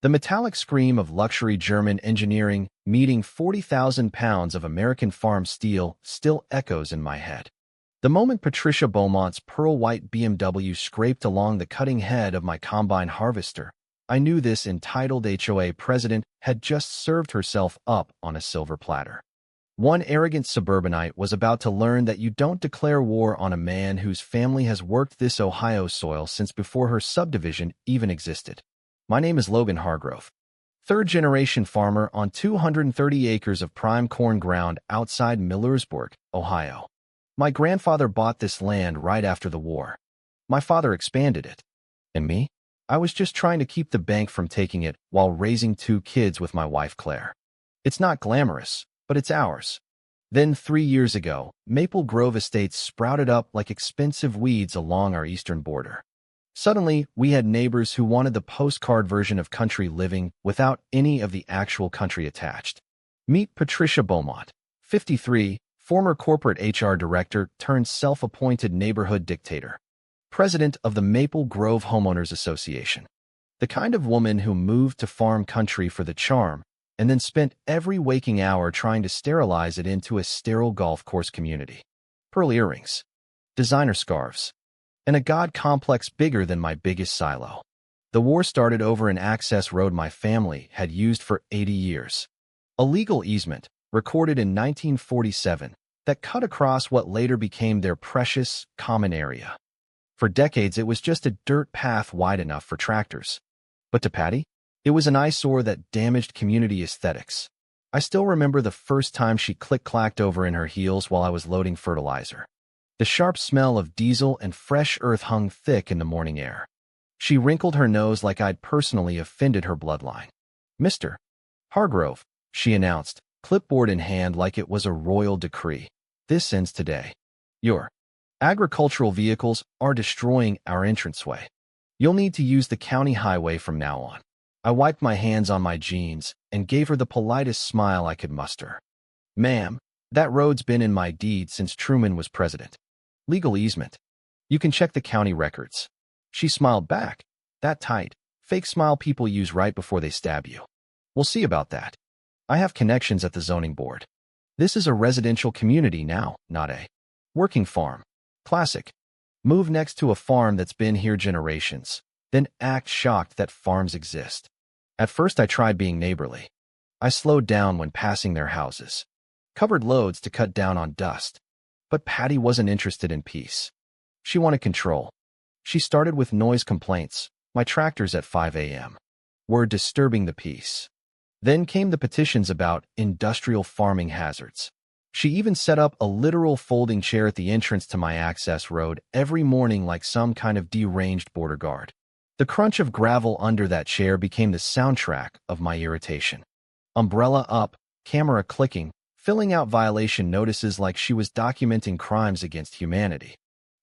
The metallic scream of luxury German engineering meeting 40,000 pounds of American farm steel still echoes in my head. The moment Patricia Beaumont's pearl-white BMW scraped along the cutting head of my combine harvester, I knew this entitled HOA president had just served herself up on a silver platter. One arrogant suburbanite was about to learn that you don't declare war on a man whose family has worked this Ohio soil since before her subdivision even existed. My name is Logan Hargrove, third-generation farmer on 230 acres of prime corn ground outside Millersburg, Ohio. My grandfather bought this land right after the war. My father expanded it. And me? I was just trying to keep the bank from taking it while raising 2 kids with my wife Claire. It's not glamorous, but it's ours. Then 3 years ago, Maple Grove estates sprouted up like expensive weeds along our eastern border. Suddenly, we had neighbors who wanted the postcard version of country living without any of the actual country attached. Meet Patricia Beaumont, 53, former corporate HR director turned self-appointed neighborhood dictator, president of the Maple Grove Homeowners Association. The kind of woman who moved to farm country for the charm and then spent every waking hour trying to sterilize it into a sterile golf course community. Pearl earrings, designer scarves, and a god complex bigger than my biggest silo. The war started over an access road my family had used for 80 years. A legal easement, recorded in 1947, that cut across what later became their precious, common area. For decades, it was just a dirt path wide enough for tractors. But to Patty, it was an eyesore that damaged community aesthetics. I still remember the first time she click-clacked over in her heels while I was loading fertilizer. The sharp smell of diesel and fresh earth hung thick in the morning air. She wrinkled her nose like I'd personally offended her bloodline. "Mr. Hargrove," she announced, clipboard in hand like it was a royal decree. "This ends today. Your agricultural vehicles are destroying our entranceway. You'll need to use the county highway from now on." I wiped my hands on my jeans and gave her the politest smile I could muster. "Ma'am, that road's been in my deed since Truman was president. Legal easement. You can check the county records." She smiled back, that tight, fake smile people use right before they stab you. "We'll see about that. I have connections at the zoning board. This is a residential community now, not a working farm. Classic. Move next to a farm that's been here generations, then act shocked that farms exist." At first I tried being neighborly. I slowed down when passing their houses, covered loads to cut down on dust. But Patty wasn't interested in peace. She wanted control. She started with noise complaints. My tractors at 5 a.m. were disturbing the peace. Then came the petitions about industrial farming hazards. She even set up a literal folding chair at the entrance to my access road every morning like some kind of deranged border guard. The crunch of gravel under that chair became the soundtrack of my irritation. Umbrella up, camera clicking, filling out violation notices like she was documenting crimes against humanity.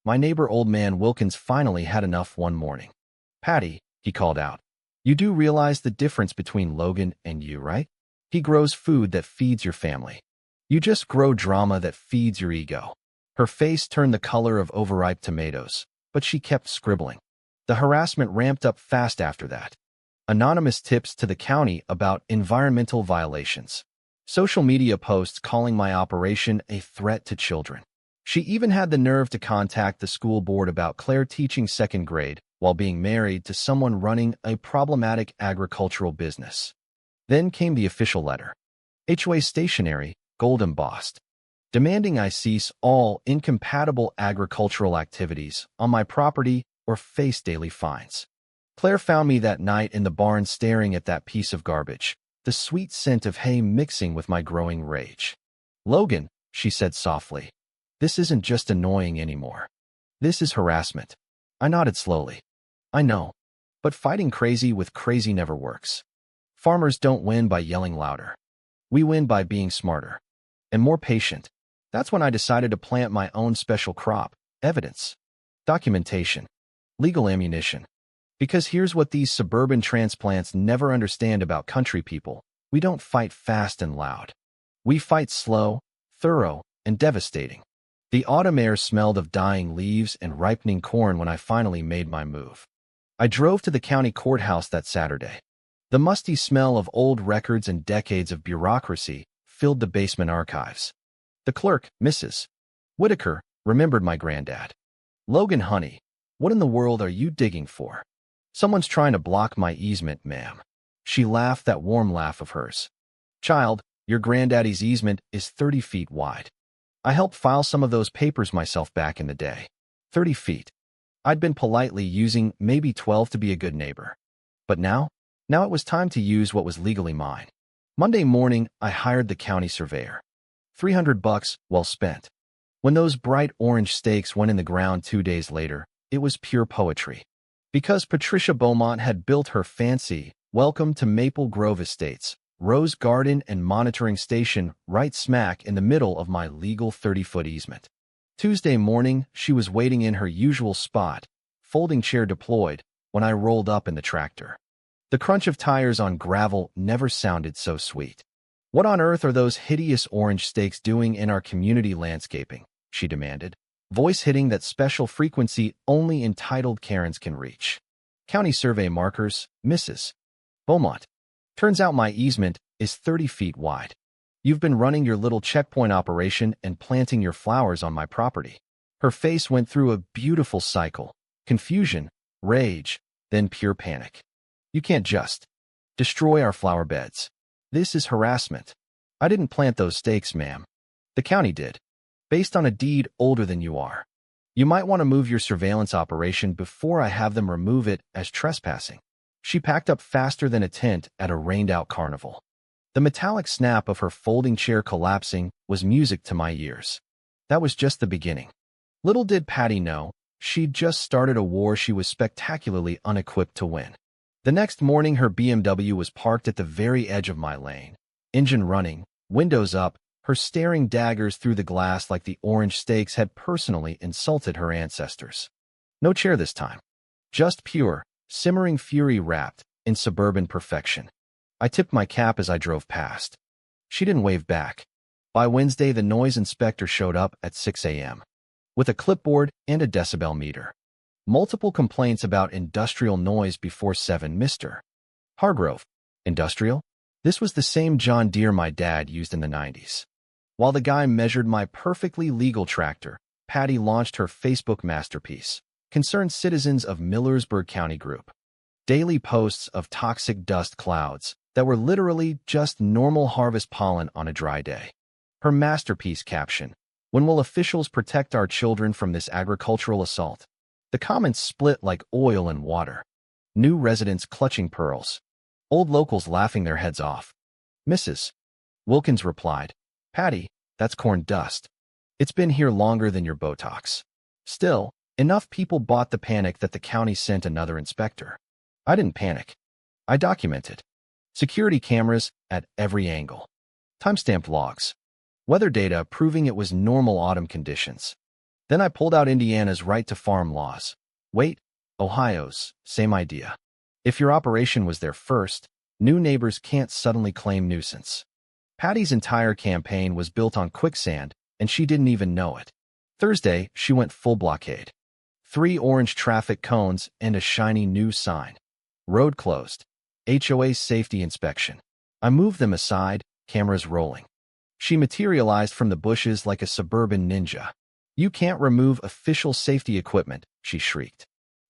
My neighbor Old Man Wilkins finally had enough one morning. "Patty," he called out, "you do realize the difference between Logan and you, right? He grows food that feeds your family. You just grow drama that feeds your ego." Her face turned the color of overripe tomatoes, but she kept scribbling. The harassment ramped up fast after that. Anonymous tips to the county about environmental violations. Social media posts calling my operation a threat to children. She even had the nerve to contact the school board about Claire teaching second grade while being married to someone running a problematic agricultural business. Then came the official letter. HOA stationery, gold embossed, demanding I cease all incompatible agricultural activities on my property or face daily fines. Claire found me that night in the barn staring at that piece of garbage, the sweet scent of hay mixing with my growing rage. "Logan," she said softly, "this isn't just annoying anymore. This is harassment." I nodded slowly. "I know, but fighting crazy with crazy never works. Farmers don't win by yelling louder. We win by being smarter and more patient." That's when I decided to plant my own special crop: evidence, documentation, legal ammunition. Because here's what these suburban transplants never understand about country people: we don't fight fast and loud. We fight slow, thorough, and devastating. The autumn air smelled of dying leaves and ripening corn when I finally made my move. I drove to the county courthouse that Saturday. The musty smell of old records and decades of bureaucracy filled the basement archives. The clerk, Mrs. Whitaker, remembered my granddad. "Logan, honey, what in the world are you digging for?" "Someone's trying to block my easement, ma'am." She laughed that warm laugh of hers. "Child, your granddaddy's easement is 30 feet wide. I helped file some of those papers myself back in the day. 30 feet. I'd been politely using maybe 12 to be a good neighbor. But now it was time to use what was legally mine. Monday morning, I hired the county surveyor. $300 well spent. When those bright orange stakes went in the ground 2 days later, it was pure poetry. Because Patricia Beaumont had built her fancy "Welcome to Maple Grove Estates" rose garden and monitoring station right smack in the middle of my legal 30-foot easement. Tuesday morning, she was waiting in her usual spot, folding chair deployed, when I rolled up in the tractor. The crunch of tires on gravel never sounded so sweet. "What on earth are those hideous orange stakes doing in our community landscaping?" she demanded, voice hitting that special frequency only entitled Karens can reach. "County survey markers, Mrs. Beaumont. Turns out my easement is 30 feet wide. You've been running your little checkpoint operation and planting your flowers on my property." Her face went through a beautiful cycle: confusion, rage, then pure panic. "You can't just destroy our flower beds. This is harassment." "I didn't plant those stakes, ma'am. The county did, based on a deed older than you are. You might want to move your surveillance operation before I have them remove it as trespassing." She packed up faster than a tent at a rained-out carnival. The metallic snap of her folding chair collapsing was music to my ears. That was just the beginning. Little did Patty know, she'd just started a war she was spectacularly unequipped to win. The next morning, her BMW was parked at the very edge of my lane, engine running, windows up, her staring daggers through the glass like the orange stakes had personally insulted her ancestors. No chair this time. Just pure, simmering fury wrapped in suburban perfection. I tipped my cap as I drove past. She didn't wave back. By Wednesday, the noise inspector showed up at 6 a.m. with a clipboard and a decibel meter. Multiple complaints about industrial noise before 7. "Mr. Hargrove, industrial?" This was the same John Deere my dad used in the 90s. While the guy measured my perfectly legal tractor, Patty launched her Facebook masterpiece, Concerned Citizens of Millersburg County Group. Daily posts of toxic dust clouds that were literally just normal harvest pollen on a dry day. Her masterpiece caption: "When will officials protect our children from this agricultural assault?" The comments split like oil and water. New residents clutching pearls. Old locals laughing their heads off. Mrs. Wilkins replied, "Patty, that's corn dust. It's been here longer than your Botox." Still, enough people bought the panic that the county sent another inspector. I didn't panic. I documented. Security cameras at every angle. Timestamped logs. Weather data proving it was normal autumn conditions. Then I pulled out Indiana's right to farm laws. Wait, Ohio's, same idea. If your operation was there first, new neighbors can't suddenly claim nuisance. Patty's entire campaign was built on quicksand, and she didn't even know it. Thursday, she went full blockade. 3 orange traffic cones and a shiny new sign. Road closed. HOA safety inspection. I moved them aside, cameras rolling. She materialized from the bushes like a suburban ninja. "You can't remove official safety equipment," she shrieked.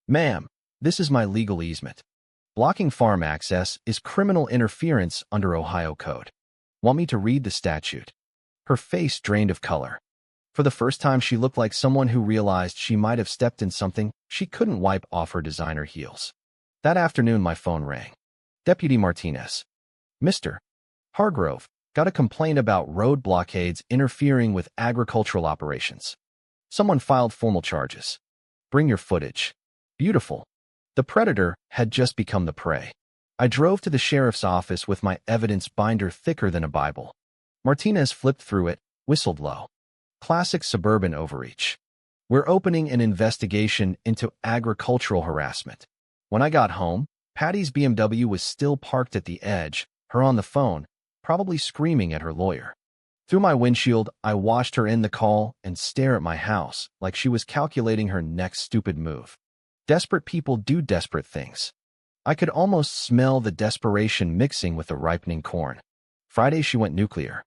"Ma'am, this is my legal easement. Blocking farm access is criminal interference under Ohio code. Want me to read the statute?" Her face drained of color. For the first time, she looked like someone who realized she might have stepped in something she couldn't wipe off her designer heels. That afternoon, my phone rang. Deputy Martinez. "Mr. Hargrove, got a complaint about road blockades interfering with agricultural operations. Someone filed formal charges. Bring your footage." Beautiful. The predator had just become the prey. I drove to the sheriff's office with my evidence binder thicker than a Bible. Martinez flipped through it, whistled low. Classic suburban overreach. "We're opening an investigation into agricultural harassment." When I got home, Patty's BMW was still parked at the edge, her on the phone, probably screaming at her lawyer. Through my windshield, I watched her end the call and stare at my house like she was calculating her next stupid move. Desperate people do desperate things. I could almost smell the desperation mixing with the ripening corn. Friday, she went nuclear.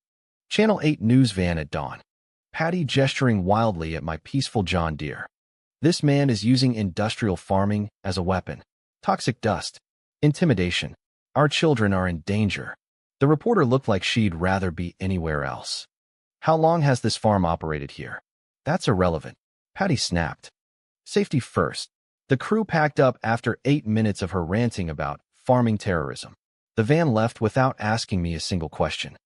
Channel 8 news van at dawn. Patty gesturing wildly at my peaceful John Deere. This man is using industrial farming as a weapon. Toxic dust. Intimidation. Our children are in danger. The reporter looked like she'd rather be anywhere else. How long has this farm operated here? That's irrelevant. Patty snapped. Safety first. The crew packed up after 8 minutes of her ranting about farming terrorism. The van left without asking me a single question.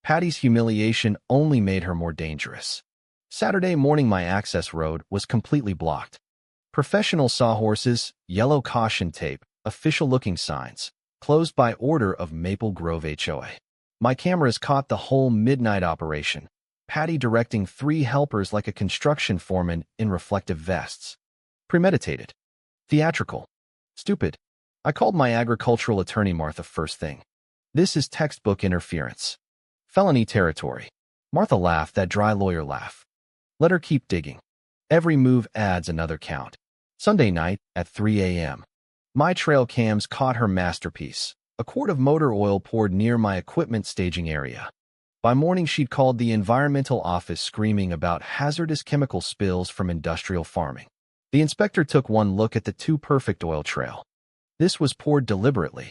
Patty's humiliation only made her more dangerous. Saturday morning, my access road was completely blocked. Professional sawhorses, yellow caution tape, official-looking signs, closed by order of Maple Grove HOA. My cameras caught the whole midnight operation. Patty directing 3 helpers like a construction foreman in reflective vests. Premeditated. Theatrical. Stupid. I called my agricultural attorney Martha first thing. This is textbook interference. Felony territory. Martha laughed that dry lawyer laugh. Let her keep digging. Every move adds another count. Sunday night at 3 a.m. My trail cams caught her masterpiece, a quart of motor oil poured near my equipment staging area. By morning, she'd called the environmental office screaming about hazardous chemical spills from industrial farming. The inspector took one look at the too perfect oil trail. This was poured deliberately.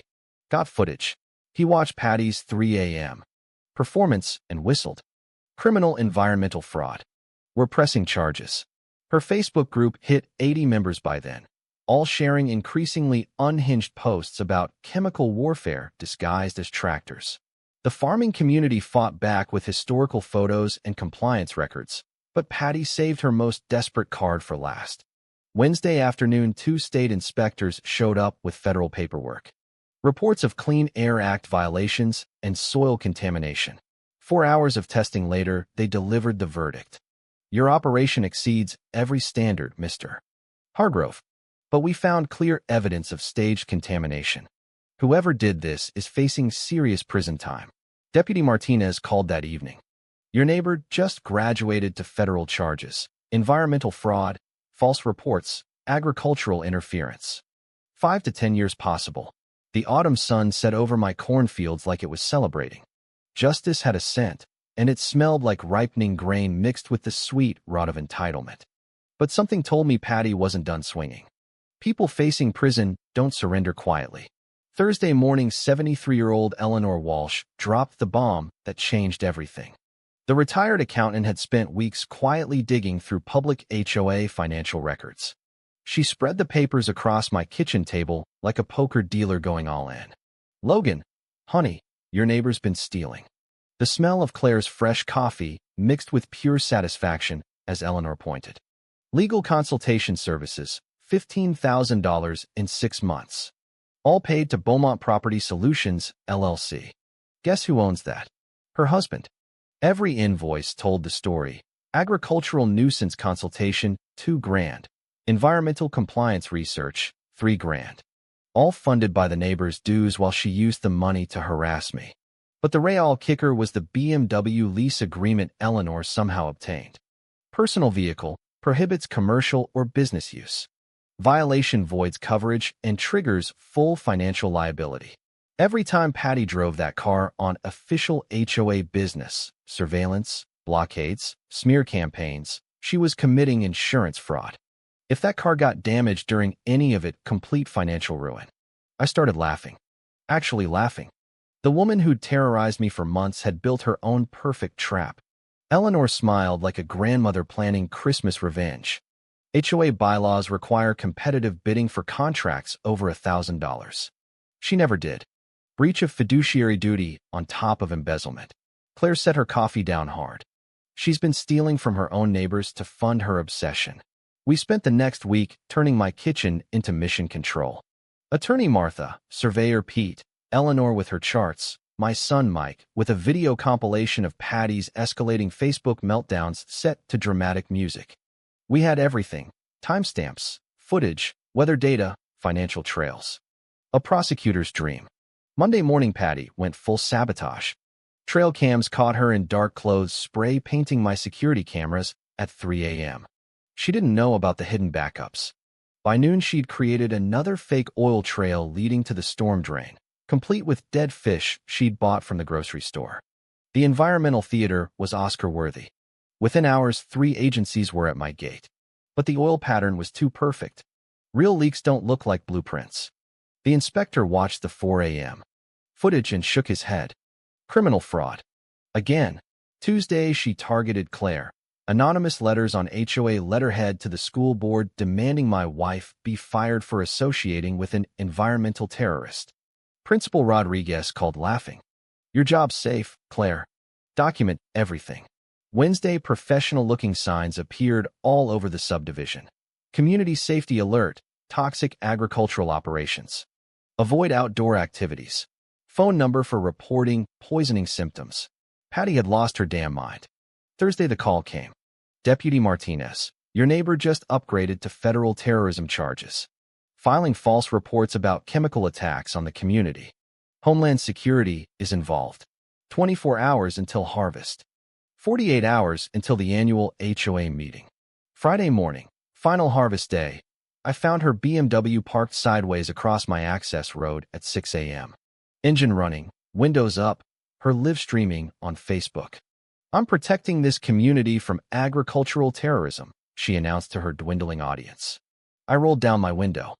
Got footage. He watched Patty's 3 a.m. performance and whistled. Criminal environmental fraud. We're pressing charges. Her Facebook group hit 80 members by then, all sharing increasingly unhinged posts about chemical warfare disguised as tractors. The farming community fought back with historical photos and compliance records, but Patty saved her most desperate card for last. Wednesday afternoon, 2 state inspectors showed up with federal paperwork. Reports of Clean Air Act violations and soil contamination. 4 hours of testing later, they delivered the verdict. Your operation exceeds every standard, Mr. Hargrove. But we found clear evidence of staged contamination. Whoever did this is facing serious prison time. Deputy Martinez called that evening. Your neighbor just graduated to federal charges: environmental fraud, false reports, agricultural interference. 5 to 10 years possible. The autumn sun set over my cornfields like it was celebrating. Justice had a scent, and it smelled like ripening grain mixed with the sweet rot of entitlement. But something told me Patty wasn't done swinging. People facing prison don't surrender quietly. Thursday morning, 73-year-old Eleanor Walsh dropped the bomb that changed everything. The retired accountant had spent weeks quietly digging through public HOA financial records. She spread the papers across my kitchen table like a poker dealer going all in. Logan, honey, your neighbor's been stealing. The smell of Claire's fresh coffee mixed with pure satisfaction, as Eleanor pointed. Legal consultation services, $15,000 in 6 months. All paid to Beaumont Property Solutions, LLC. Guess who owns that? Her husband. Every invoice told the story. Agricultural nuisance consultation, $2,000. Environmental compliance research, $3,000. All funded by the neighbor's dues while she used the money to harass me. But the real kicker was the BMW lease agreement Eleanor somehow obtained. Personal vehicle, prohibits commercial or business use. Violation voids coverage and triggers full financial liability. Every time Patty drove that car on official HOA business, surveillance, blockades, smear campaigns, she was committing insurance fraud. If that car got damaged during any of it, complete financial ruin. I started laughing. Actually laughing. The woman who'd terrorized me for months had built her own perfect trap. Eleanor smiled like a grandmother planning Christmas revenge. HOA bylaws require competitive bidding for contracts over $1,000. She never did. Breach of fiduciary duty on top of embezzlement. Claire set her coffee down hard. She's been stealing from her own neighbors to fund her obsession. We spent the next week turning my kitchen into mission control. Attorney Martha, Surveyor Pete, Eleanor with her charts, my son Mike with a video compilation of Patty's escalating Facebook meltdowns set to dramatic music. We had everything: timestamps, footage, weather data, financial trails. A prosecutor's dream. Monday morning, Patty went full sabotage. Trail cams caught her in dark clothes spray painting my security cameras at 3 a.m. She didn't know about the hidden backups. By noon, she'd created another fake oil trail leading to the storm drain, complete with dead fish she'd bought from the grocery store. The environmental theater was Oscar-worthy. Within hours, 3 agencies were at my gate. But the oil pattern was too perfect. Real leaks don't look like blueprints. The inspector watched the 4 a.m. footage and shook his head. Criminal fraud. Again. Tuesday, she targeted Claire. Anonymous letters on HOA letterhead to the school board demanding my wife be fired for associating with an environmental terrorist. Principal Rodriguez called laughing. Your job's safe, Claire. Document everything. Wednesday, professional-looking signs appeared all over the subdivision. Community safety alert, toxic agricultural operations. Avoid outdoor activities. Phone number for reporting poisoning symptoms. Patty had lost her damn mind. Thursday, the call came. Deputy Martinez, your neighbor just upgraded to federal terrorism charges. Filing false reports about chemical attacks on the community. Homeland Security is involved. 24 hours until harvest. 48 hours until the annual HOA meeting. Friday morning, final harvest day, I found her BMW parked sideways across my access road at 6 a.m. Engine running, windows up, her live streaming on Facebook. I'm protecting this community from agricultural terrorism, she announced to her dwindling audience. I rolled down my window.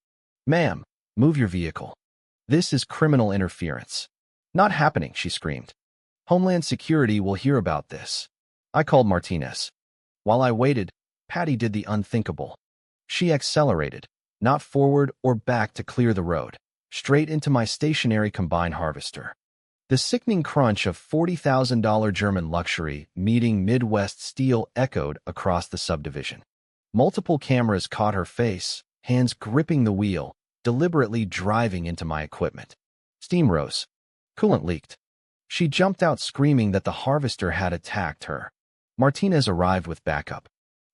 Ma'am, move your vehicle. This is criminal interference. Not happening, she screamed. Homeland Security will hear about this. I called Martinez. While I waited, Patty did the unthinkable. She accelerated, not forward or back to clear the road, straight into my stationary combine harvester. The sickening crunch of $40,000 German luxury meeting Midwest steel echoed across the subdivision. Multiple cameras caught her face, hands gripping the wheel, deliberately driving into my equipment. Steam rose. Coolant leaked. She jumped out screaming that the harvester had attacked her. Martinez arrived with backup.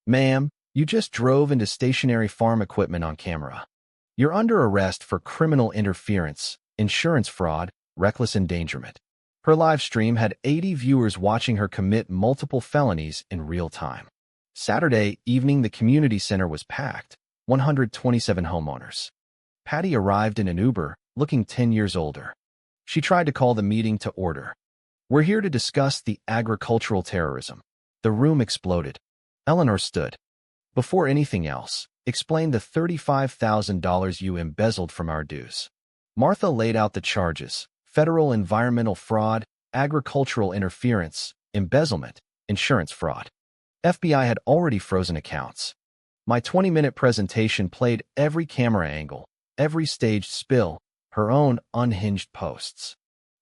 Ma'am, you just drove into stationary farm equipment on camera. You're under arrest for criminal interference, insurance fraud, reckless endangerment. Her live stream had 80 viewers watching her commit multiple felonies in real time. Saturday evening, the community center was packed, 127 homeowners. Patty arrived in an Uber, looking 10 years older. She tried to call the meeting to order. We're here to discuss the agricultural terrorism. The room exploded. Eleanor stood. Before anything else, explain the $35,000 you embezzled from our dues. Martha laid out the charges: federal environmental fraud, agricultural interference, embezzlement, insurance fraud. FBI had already frozen accounts. My 20-minute presentation played every camera angle, every staged spill, her own unhinged posts.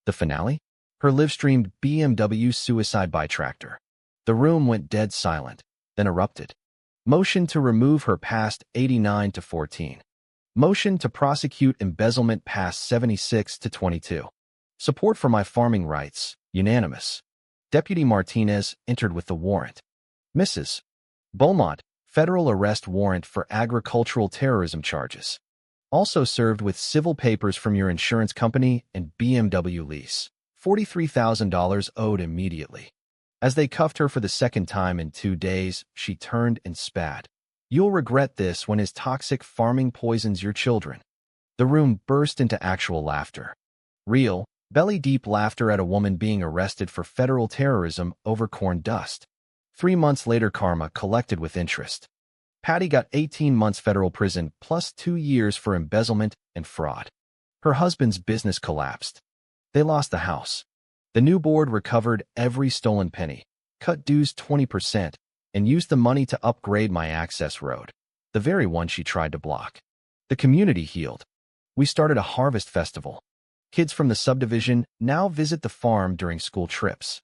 The finale? Her live-streamed BMW suicide by tractor. The room went dead silent, then erupted. Motion to remove her past 89 to 14. Motion to prosecute embezzlement past 76 to 22. Support for my farming rights, unanimous. Deputy Martinez entered with the warrant. Mrs. Beaumont, federal arrest warrant for agricultural terrorism charges. Also served with civil papers from your insurance company and BMW lease. $43,000 owed immediately. As they cuffed her for the second time in 2 days, she turned and spat. You'll regret this when his toxic farming poisons your children. The room burst into actual laughter. Real, belly-deep laughter at a woman being arrested for federal terrorism over corn dust. 3 months later, karma collected with interest. Patty got 18 months federal prison plus 2 years for embezzlement and fraud. Her husband's business collapsed. They lost the house. The new board recovered every stolen penny, cut dues 20%, and used the money to upgrade my access road, the very one she tried to block. The community healed. We started a harvest festival. Kids from the subdivision now visit the farm during school trips.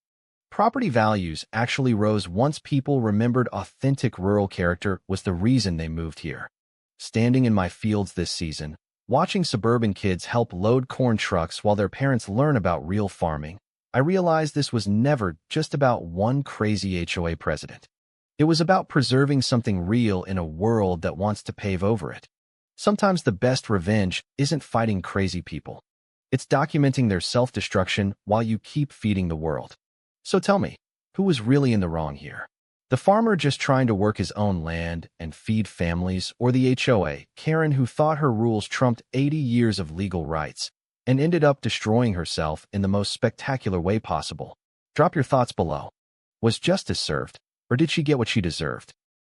Property values actually rose once people remembered authentic rural character was the reason they moved here. Standing in my fields this season, watching suburban kids help load corn trucks while their parents learn about real farming, I realized this was never just about one crazy HOA president. It was about preserving something real in a world that wants to pave over it. Sometimes the best revenge isn't fighting crazy people. It's documenting their self-destruction while you keep feeding the world. So tell me, who was really in the wrong here? The farmer just trying to work his own land and feed families, or the HOA Karen who thought her rules trumped 80 years of legal rights and ended up destroying herself in the most spectacular way possible? Drop your thoughts below. Was justice served, or did she get what she deserved?